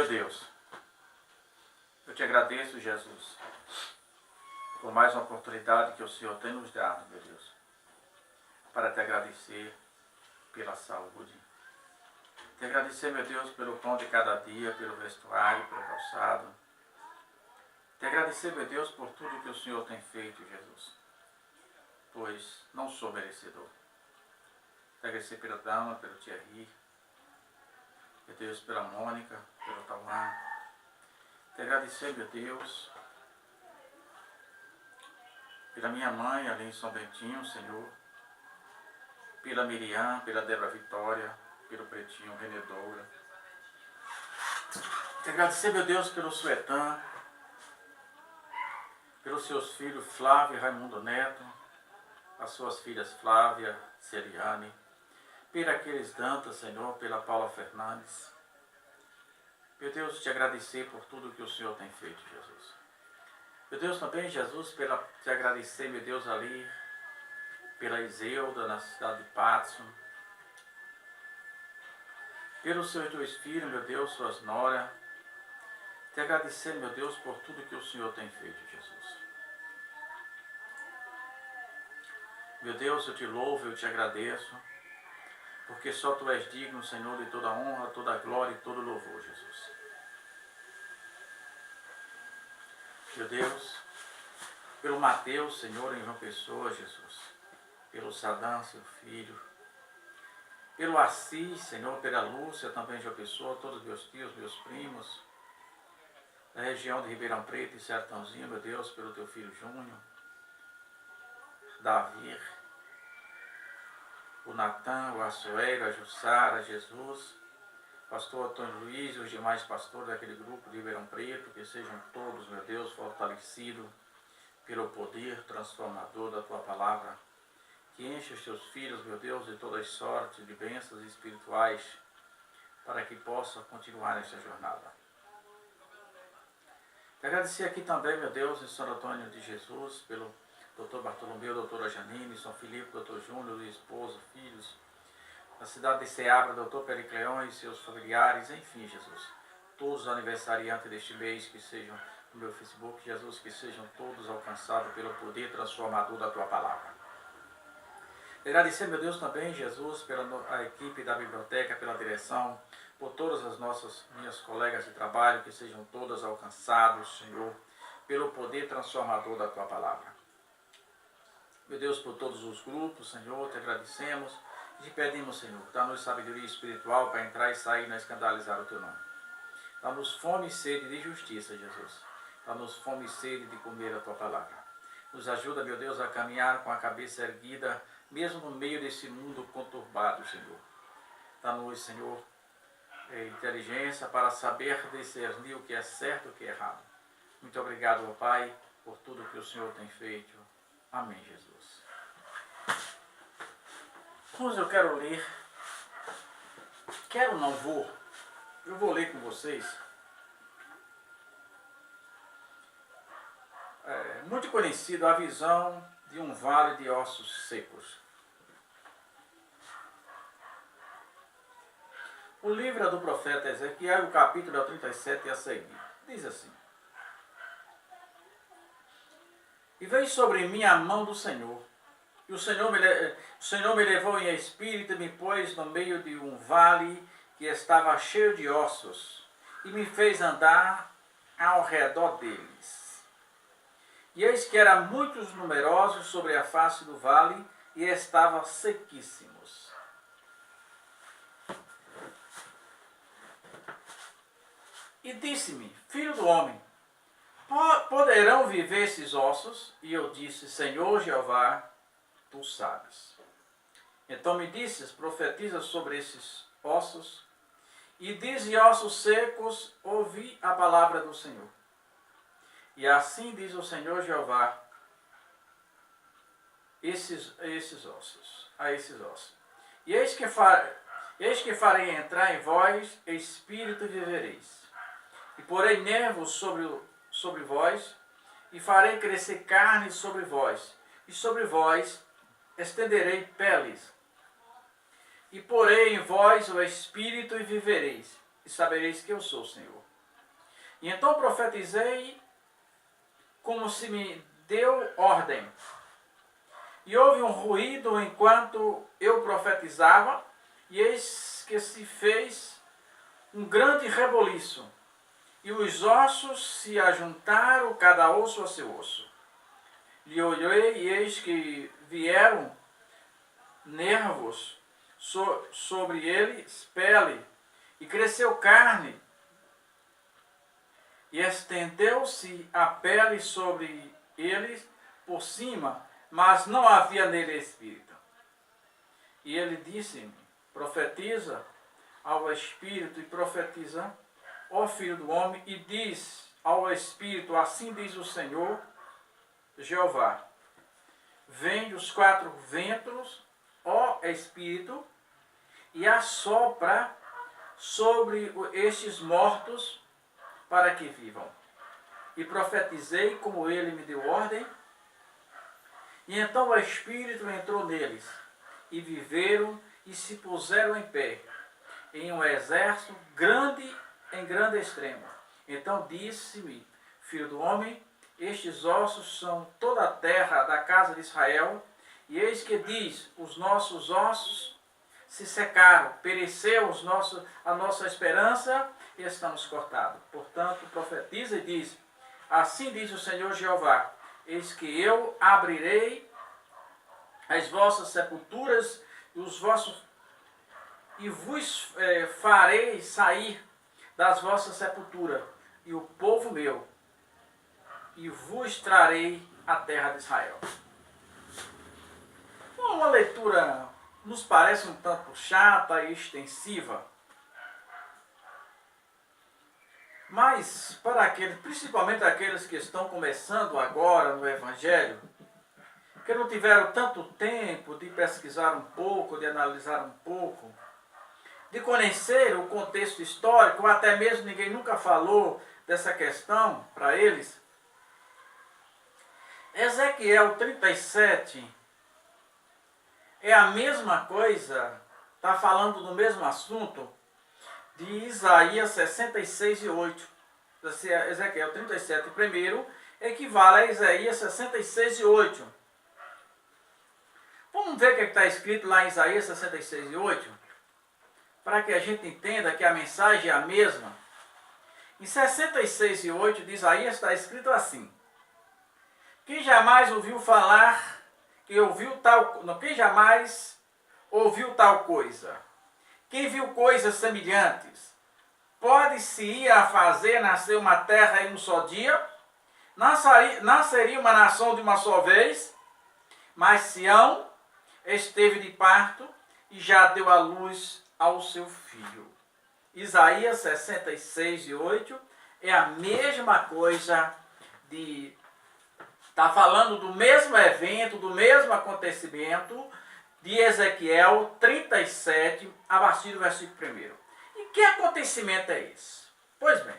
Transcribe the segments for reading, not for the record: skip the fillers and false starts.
Meu Deus, eu te agradeço, Jesus, por mais uma oportunidade que o Senhor tem nos dado, meu Deus, para te agradecer pela saúde. Te agradecer, meu Deus, pelo pão de cada dia, pelo vestuário, pelo calçado. Te agradecer, meu Deus, por tudo que o Senhor tem feito, Jesus, pois não sou merecedor. Te agradecer pela Dama, pelo Thierry, meu Deus, pela Mônica, pelo Tauan. Te agradecer, meu Deus, pela minha mãe ali em São Bentinho, Senhor, pela Miriam, pela Débora Vitória, pelo Pretinho, Venedoura. Te agradecer, meu Deus, pelo Suetan, pelos seus filhos Flávio e Raimundo Neto, as suas filhas Flávia, Celiane, pela Aquiles Dantas, Senhor, pela Paula Fernandes. Meu Deus, te agradecer por tudo que o Senhor tem feito, Jesus. Meu Deus, também, Jesus, te agradecer, meu Deus, ali, pela Iselda, na cidade de Patos, pelos seus dois filhos, meu Deus, suas noras. Te agradecer, meu Deus, por tudo que o Senhor tem feito, Jesus. Meu Deus, eu te louvo, eu te agradeço, porque só Tu és digno, Senhor, de toda honra, toda glória e todo louvor, Jesus. Meu Deus, pelo Mateus, Senhor, em João Pessoa, Jesus, pelo Sadam, seu filho, pelo Assis, Senhor, pela Lúcia, também João Pessoa, todos meus tios, meus primos, da região de Ribeirão Preto e Sertãozinho, meu Deus, pelo Teu filho Júnior, Davi, o Natan, o Assuero, a Jussara, Jesus, pastor Antônio Luiz e os demais pastores daquele grupo de Ribeirão Preto, que sejam todos, meu Deus, fortalecidos pelo poder transformador da Tua palavra, que enche os Teus filhos, meu Deus, de todas sortes de bênçãos espirituais, para que possa continuar nessa jornada. Te agradecer aqui também, meu Deus, em São Antônio de Jesus, pelo Dr. Bartolomeu, doutora Janine, São Filipe, doutor Júnior, esposo, filhos, na cidade de Ceabra, doutor Pericleão e seus familiares, enfim, Jesus, todos os aniversariantes deste mês que sejam no meu Facebook, Jesus, que sejam todos alcançados pelo poder transformador da Tua palavra. Agradecer, meu Deus, também, Jesus, pela equipe da biblioteca, pela direção, por todas as minhas colegas de trabalho, que sejam todas alcançados, Senhor, pelo poder transformador da Tua palavra. Meu Deus, por todos os grupos, Senhor, te agradecemos e te pedimos, Senhor, dá-nos sabedoria espiritual para entrar e sair e não escandalizar o Teu nome. Dá-nos fome e sede de justiça, Jesus. Dá-nos fome e sede de comer a Tua palavra. Nos ajuda, meu Deus, a caminhar com a cabeça erguida, mesmo no meio desse mundo conturbado, Senhor. Dá-nos, Senhor, inteligência para saber discernir o que é certo e o que é errado. Muito obrigado, meu Pai, por tudo que o Senhor tem feito. Amém, Jesus. Pois eu quero ler. Quero, não vou. Eu vou ler com vocês. Muito conhecido, a visão de um vale de ossos secos. O livro é do profeta Ezequiel, o capítulo 37 a seguir. Diz assim: E veio sobre mim a mão do Senhor, e o Senhor me levou em espírito e me pôs no meio de um vale que estava cheio de ossos, e me fez andar ao redor deles. E eis que eram muitos numerosos sobre a face do vale, e estavam sequíssimos. E disse-me: Filho do homem, poderão viver esses ossos? E eu disse: Senhor Jeová, Tu sabes. Então me disses: profetiza sobre esses ossos, e dize: ossos secos, ouvi a palavra do Senhor. E assim diz o Senhor Jeová a esses ossos. E eis que farei entrar em vós espírito e vivereis. E porei nervos sobre vós, e farei crescer carne sobre vós, e sobre vós estenderei peles. E porei em vós o espírito e vivereis, e sabereis que eu sou o Senhor. E então profetizei como se me deu ordem. E houve um ruído enquanto eu profetizava, e eis que se fez um grande reboliço, e os ossos se ajuntaram, cada osso a seu osso. E olhei, e eis que vieram nervos sobre eles, pele, e cresceu carne, e estendeu-se a pele sobre eles por cima, mas não havia nele espírito. E ele disse-me, profetiza ao espírito e profetiza, ó filho do homem, e diz ao espírito, assim diz o Senhor Jeová, vem os 4 ventos, ó espírito, e assopra sobre estes mortos para que vivam. E profetizei como ele me deu ordem, e então o Espírito entrou neles, e viveram e se puseram em pé, em um exército grande, em grande extremo. Então disse-me, filho do homem, estes ossos são toda a terra da casa de Israel, e eis que diz, os nossos ossos se secaram, pereceu a nossa esperança, e estamos cortados. Portanto, profetiza e diz, assim diz o Senhor Jeová, eis que eu abrirei as vossas sepulturas e vos farei sair das vossas sepulturas, e o povo meu, e vos trarei a terra de Israel. Uma leitura nos parece um tanto chata e extensiva, mas para aqueles, principalmente aqueles que estão começando agora no Evangelho, que não tiveram tanto tempo de pesquisar um pouco, de analisar um pouco, de conhecer o contexto histórico, ou até mesmo ninguém nunca falou dessa questão para eles, Ezequiel 37 é a mesma coisa, está falando do mesmo assunto, de Isaías 66 e 8. Ezequiel 37 primeiro equivale a Isaías 66 e 8. Vamos ver o que está escrito lá em Isaías 66 e 8? Para que a gente entenda que a mensagem é a mesma. Em 66 e 8 de Isaías está escrito assim: quem jamais ouviu falar, quem jamais ouviu tal coisa? Quem viu coisas semelhantes? Pode-se ir a fazer nascer uma terra em um só dia? Nasceria uma nação de uma só vez? Mas Sião esteve de parto e já deu à luz ao seu filho. Isaías 66 e 8 é a mesma coisa de... Está falando do mesmo evento, do mesmo acontecimento de Ezequiel 37, a partir do versículo 1. E que acontecimento é esse? Pois bem,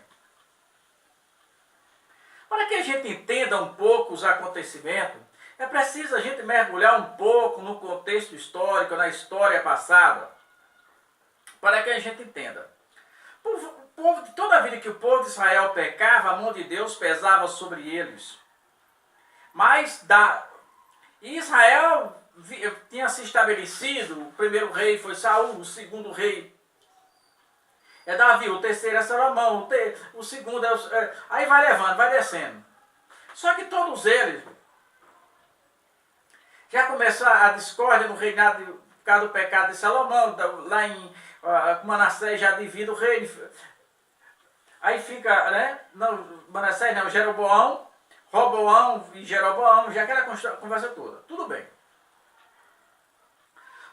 para que a gente entenda um pouco os acontecimentos, é preciso a gente mergulhar um pouco no contexto histórico, na história passada, para que a gente entenda. Toda a vida que o povo de Israel pecava, a mão de Deus pesava sobre eles. Mas Israel tinha se estabelecido, o primeiro rei foi Saul, o segundo rei é Davi, o terceiro é Salomão, o segundo aí vai levando, vai descendo. Só que todos eles, já começou a discórdia no reinado por causa do pecado de Salomão, lá em Manassés já divide o reino, aí fica, né, Manassés não, Jeroboão, Roboão e Jeroboão, já aquela conversa toda. Tudo bem.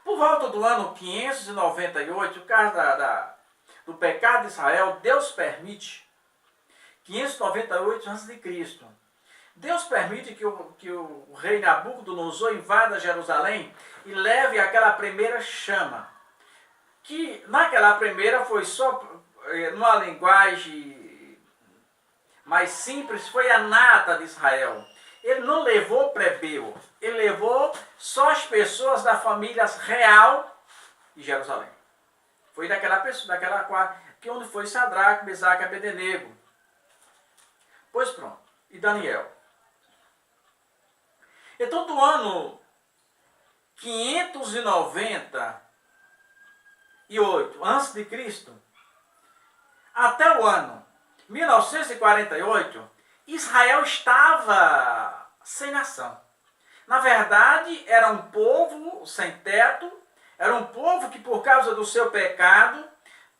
Por volta do ano 598, por causa do pecado de Israel, Deus permite, 598 a.C., Deus permite que o rei Nabucodonosor invada Jerusalém e leve aquela primeira chama. Que naquela primeira foi só, numa linguagem mais simples, foi a nata de Israel. Ele não levou plebeu, ele levou só as pessoas da família real de Jerusalém. Foi daquela pessoa, que onde foi Sadraque, Mesaque e Abednego. Pois pronto. E Daniel. Então, do ano 598 a.C., até o ano 1948, Israel estava sem nação. Na verdade, era um povo sem teto, era um povo que, por causa do seu pecado,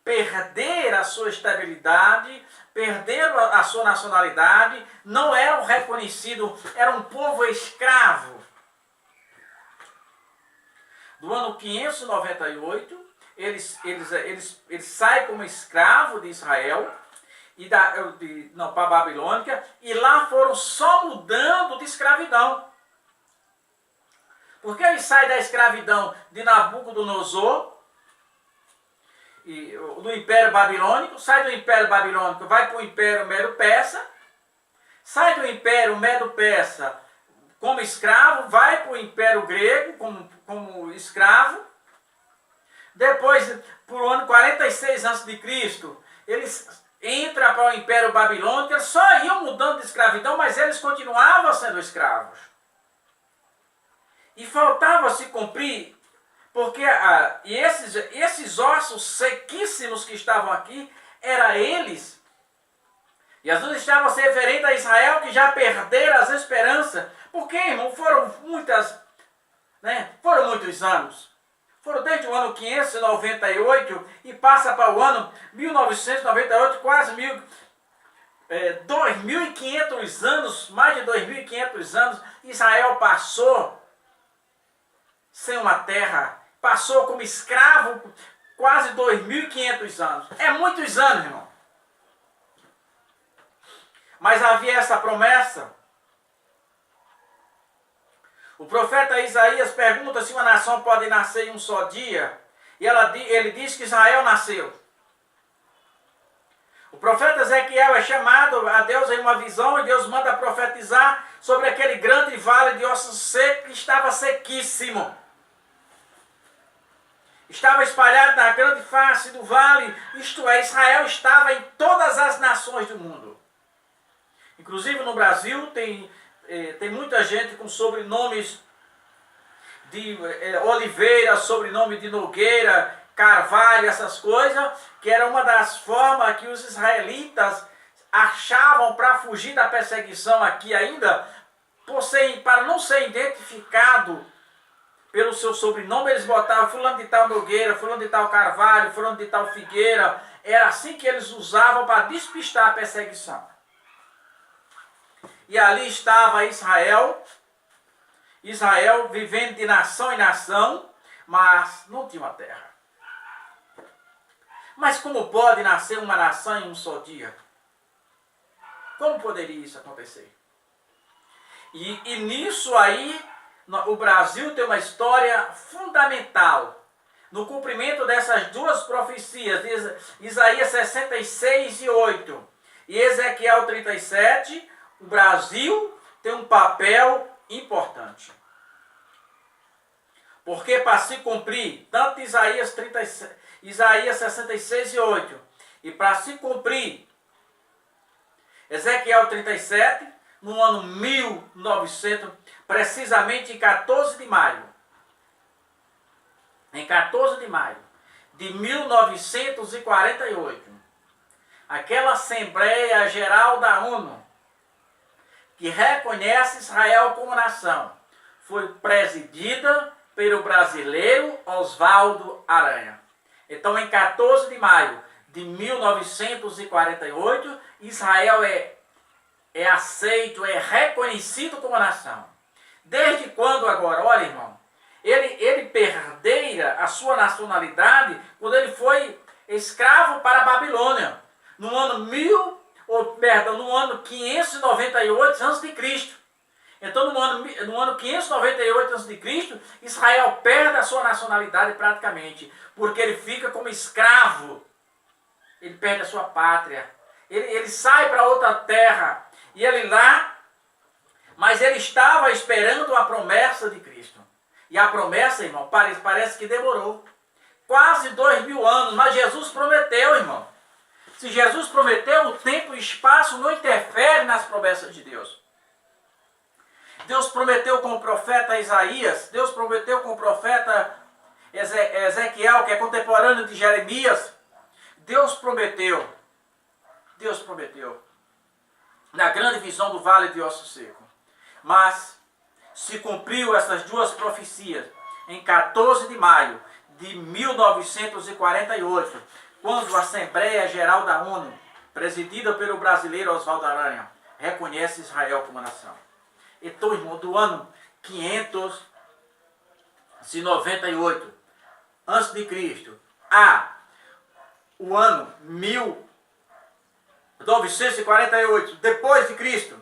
perderam a sua estabilidade, perderam a sua nacionalidade, não eram reconhecidos, era um povo escravo. Do ano 598, eles saem como escravo de Israel, para a Babilônia, e lá foram só mudando de escravidão. Porque eles saem da escravidão de Nabucodonosor, do Império Babilônico, sai do Império Babilônico, vai para o Império Medo-Persa, sai do Império Medo-Persa como escravo, vai para o Império Grego como escravo. Depois, por ano 46 a.C., eles entram para o Império Babilônico, eles só iam mudando de escravidão, mas eles continuavam sendo escravos. E faltava se cumprir, porque esses ossos sequíssimos que estavam aqui, eram eles. Jesus estava se referindo a Israel que já perderam as esperanças. Porque, irmão, foram muitos anos. Foram desde o ano 598 e passa para o ano 1998, quase 2.500 anos, mais de 2.500 anos, Israel passou sem uma terra, passou como escravo quase 2.500 anos. É muitos anos, irmão. Mas havia essa promessa. O profeta Isaías pergunta se uma nação pode nascer em um só dia. E ele diz que Israel nasceu. O profeta Ezequiel é chamado a Deus em uma visão e Deus manda profetizar sobre aquele grande vale de ossos secos que estava sequíssimo. Estava espalhado na grande face do vale, isto é, Israel estava em todas as nações do mundo. Inclusive no Brasil tem muita gente com sobrenomes de Oliveira, sobrenome de Nogueira, Carvalho, essas coisas, que era uma das formas que os israelitas achavam para fugir da perseguição aqui ainda, para não ser identificado pelo seu sobrenome, eles botavam fulano de tal Nogueira, fulano de tal Carvalho, fulano de tal Figueira. Era assim que eles usavam para despistar a perseguição. E ali estava Israel vivendo de nação em nação, mas não tinha uma terra. Mas como pode nascer uma nação em um só dia? Como poderia isso acontecer? E nisso aí, o Brasil tem uma história fundamental. No cumprimento dessas duas profecias, de Isaías 66:8 e Ezequiel 37, o Brasil tem um papel importante. Porque para se cumprir, tanto Isaías 66:8 e para se cumprir Ezequiel 37, no ano 1900, precisamente em 14 de maio. Em 14 de maio de 1948, aquela Assembleia Geral da ONU, que reconhece Israel como nação, foi presidida pelo brasileiro Oswaldo Aranha. Então, em 14 de maio de 1948, Israel é aceito, é reconhecido como nação. Desde quando agora? Olha, irmão, ele perdera a sua nacionalidade quando ele foi escravo para a Babilônia, no ano 598 a.C. Então, no ano 598 a.C., Israel perde a sua nacionalidade praticamente, porque ele fica como escravo. Ele perde a sua pátria. Ele sai para outra terra. E ele lá, mas ele estava esperando a promessa de Cristo. E a promessa, irmão, parece que demorou. Quase 2000 anos, mas Jesus prometeu, irmão. Se Jesus prometeu, o tempo e espaço não interferem nas promessas de Deus. Deus prometeu com o profeta Isaías, Deus prometeu com o profeta Ezequiel, que é contemporâneo de Jeremias. Deus prometeu na grande visão do vale de osso seco. Mas se cumpriu essas duas profecias em 14 de maio de 1948, quando a Assembleia Geral da ONU, presidida pelo brasileiro Oswaldo Aranha, reconhece Israel como nação. Então, irmão, do ano 598 a.C. a o ano 1948 depois de Cristo,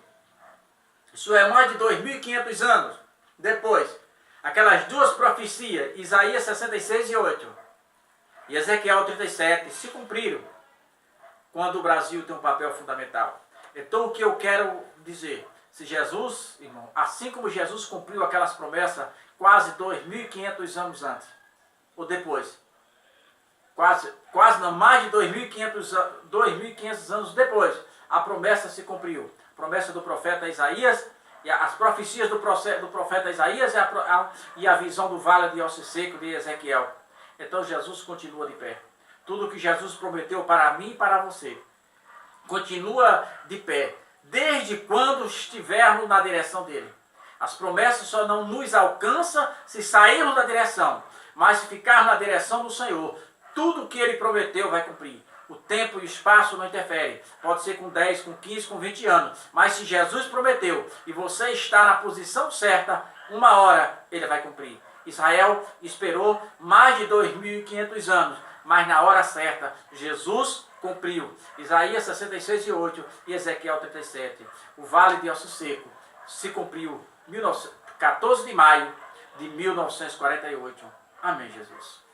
isso é mais de 2.500 anos depois, aquelas duas profecias, Isaías 66:8 e Ezequiel 37, se cumpriram quando o Brasil tem um papel fundamental. Então, o que eu quero dizer, se Jesus, irmão, assim como Jesus cumpriu aquelas promessas quase 2.500 anos antes, ou depois, quase não, mais de 2.500 anos depois, a promessa se cumpriu. A promessa do profeta Isaías, e as profecias do profeta Isaías e a visão do vale de osso seco de Ezequiel. Então Jesus continua de pé. Tudo que Jesus prometeu para mim e para você continua de pé, desde quando estivermos na direção dele. As promessas só não nos alcançam se sairmos da direção, mas se ficarmos na direção do Senhor, tudo que ele prometeu vai cumprir. O tempo e o espaço não interferem. Pode ser com 10, com 15, com 20 anos. Mas se Jesus prometeu e você está na posição certa, uma hora ele vai cumprir. Israel esperou mais de 2.500 anos, mas na hora certa, Jesus cumpriu. Isaías 66:8 e Ezequiel 37. O vale de osso seco se cumpriu 14 de maio de 1948. Amém, Jesus.